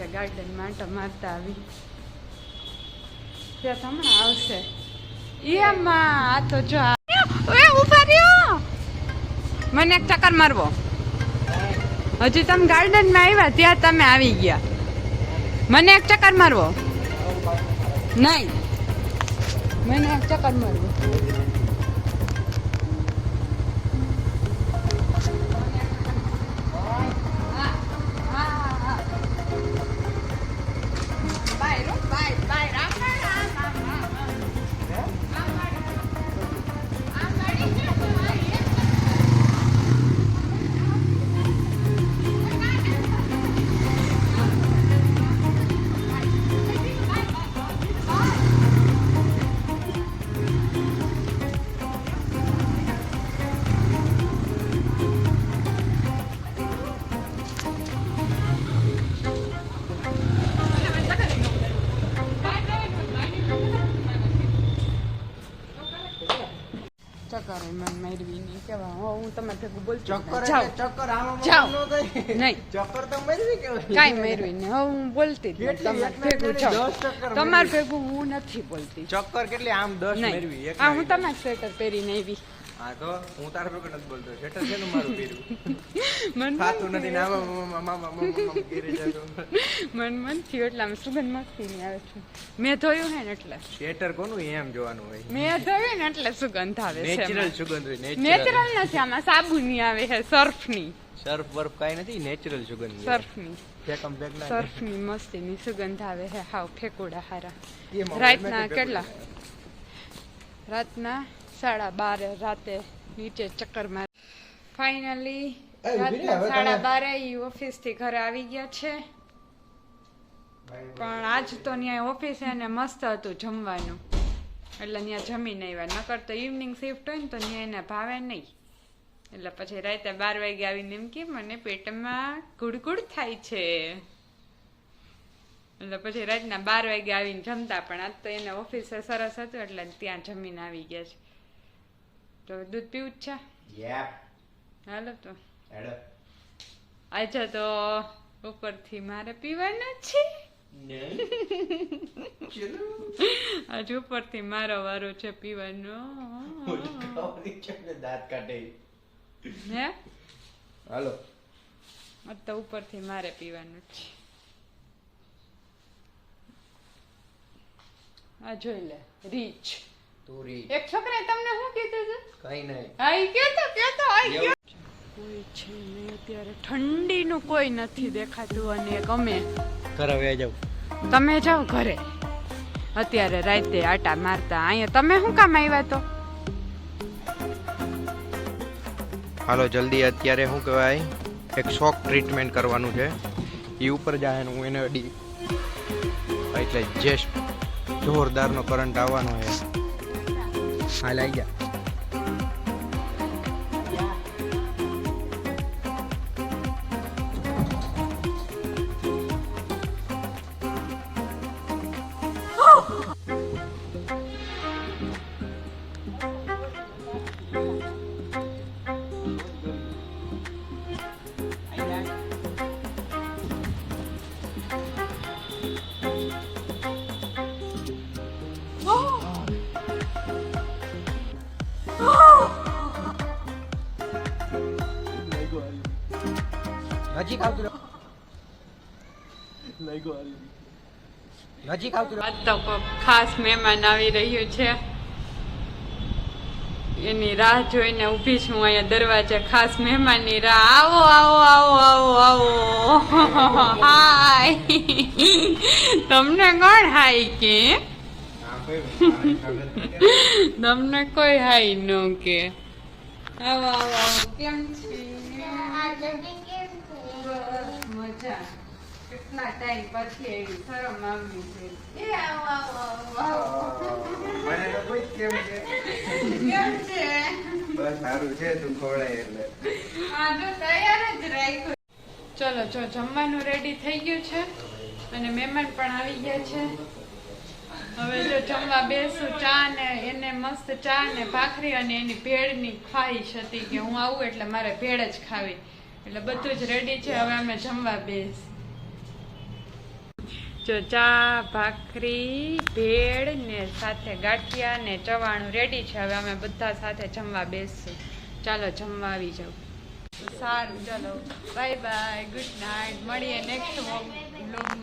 એટલે ગાર્ડનમાં આંટા મારતા આવી ત્યાં હમણાં આવશે એમાં આ તો જો ઉભા રહ્યો મને એક ચક્કર મારવો હજી તમે ગાર્ડનમાં આવ્યા ત્યાં તમે આવી ગયા મને એક ચક્કર મારવો નહીં મને એક ચક્કર મારવો હું તમારે બોલતી તમારે ભેગું હું નથી બોલતી ચક્કર કેટલી આમ 10 મેળવી હું તમારે સ્વેટર પહેરીને આવી હા તો હું તારા ભેગું નથી બોલતો સ્વેટર છે ને મારું પહેર્યું ખાતું નથી ને મન થયું એટલે આમ સુગંધ મસ્તી ની આવે છે મેં ધોયું હે ને એટલે સ્વેટર કોનું એમ જોવાનું હોય મેં ધોયું ને એટલે સુગંધ આવે છે નેચરલ સુગંધ હોય નેચરલ નથી આમાં સાબુની આવે છે સર્ફની સર્ફ બર્ફ કાઈ નથી નેચરલ સુગંધ સર્ફની સર્ફની મસ્તીની સુગંધ આવે છે હાવ ફેકુડા હારા રાતના કેટલા રાતના 12:30 રાતે નીચે ચક્કર માર ફાઇનલી રાતના 12:30 ઓફિસ થી ઘરે આવી ગયા છે પણ આજ તો ત્યાં ઓફિસે ને મસ્ત હતું જમવાનું એટલે ત્યાં જમીને આવ્યા નકર તો ઇવનિંગ શિફ્ટ હોય ને તો ત્યાં એને ભાવે નહીં એટલે પછી રાતે 12 વાગે આવીને એમ કે મને પેટમાં ગુડગુડ થાય છે એટલે પછી રાતના 12 વાગે આવીને જમતા પણ આજ તો એને ઓફિસે સરસ હતું એટલે ત્યાં જમીને આવી ગયા છે તો દૂધ પીવું જ છે હાલો તો આજે તો ઉપરથી મારે પીવાના છે આજે ઉપરથી મારો વારો છે પીવાનો દાંત કાઢે હે હાલો આજ તો ઉપરથી મારે પીવાનું છે આ જોઈ લે રીચ એક છોકરાએ તમને શું કીધું હતું કઈ નહીં આઈ કેતો કોઈ છે નહીં અત્યારે ઠંડીનું કોઈ નથી દેખાતું અને ગમે ઘરે વહી જાવ તમે જાઓ ઘરે અત્યારે રાતે આટા મારતા અહીંયા તમે શું કામ આવ્યા તો હાલો જલ્દી અત્યારે શું કહેવાય એક શોક ટ્રીટમેન્ટ કરવાનું છે એ ઉપર જાય ને હું એને અડી એટલે જેસ્ટ જોરદારનો કરંટ આવવાનો છે હાલ આવી ગયા નજીક આવતું આજ તો ખાસ મહેમાન આવી રહ્યું છે એની રાહ જોઈને ઊભી છું અહીંયા દરવાજે ખાસ મહેમાનની રાહ આવો આવો આવો આવો આવો હાય તમને કોણ હાય કે તમને કોઈ હાય નો કે આવો આવો આવો કેમ છે મજા કેટલા ટાઈમ પછી એવી શરમ આવી છે એ આવો આવો આવો મને તો કોઈ કેમ છે કેમ છે બસ સારું છે તું ખવડાય એટલે આ તો તૈયાર જ રાખ્યું ચલો જો જમવાનું રેડી થઈ ગયું છે અને મહેમાન પણ આવી ગયા છે હવે જો જમવા બેસું ચા ને એને મસ્ત ચા ને ભાખરી અને એની ભેળની ખ્વાહિશ હતી કે હું આવું એટલે મારે ભેળ જ ખાવી એટલે બધું જ રેડી છે હવે અમે જમવા બેસ જો ચા ભાખરી ભેળ ને સાથે ગાંઠિયા ને ચવાણું રેડી છે. હવે અમે બધા સાથે જમવા બેસશું. ચાલો જમવા આવી જાવ. સારું, ચાલો બાય બાય, ગુડ નાઇટ. મળીએ નેક્સ્ટ વ્લોગમાં.